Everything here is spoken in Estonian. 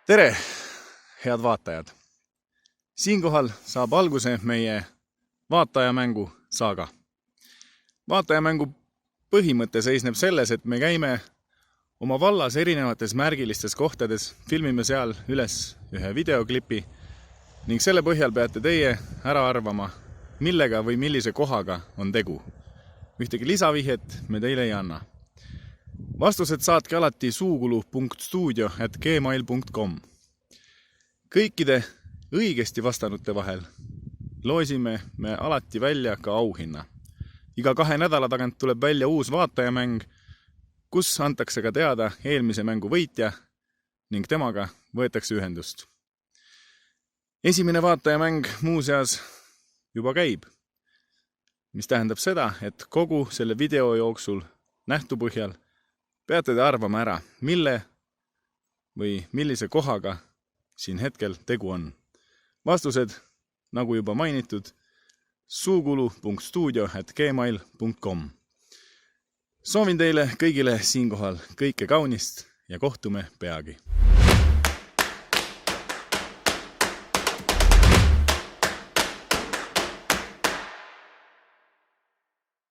Tere, head vaatajad! Siinkohal saab alguse meie vaatajamängu saaga. Vaatajamängu põhimõte seisneb selles, et me käime oma vallas erinevates märgilistes kohtades, filmime seal üles ühe videoklipi ning selle põhjal peate teie ära arvama, millega või millise kohaga on tegu. Ühtegi lisavihjet me teile ei anna. Vastused saatke alati suukulu.stuudio@gmail.com. Kõikide õigesti vastanute vahel loosime me alati välja ka auhinna. Iga 2 nädala tagant tuleb välja uus vaatajamäng, kus antakse ka teada eelmise mängu võitja ning temaga võetakse ühendust. Esimene vaatajamäng muuseas juba käib, mis tähendab seda, et kogu selle video jooksul nähtu põhjal peate te arvama ära, mille või millise kohaga siin hetkel tegu on. Vastused, nagu juba mainitud, suukulu.stuudio@gmail.com. Soovin teile kõigile siinkohal kõike kaunist ja kohtume peagi.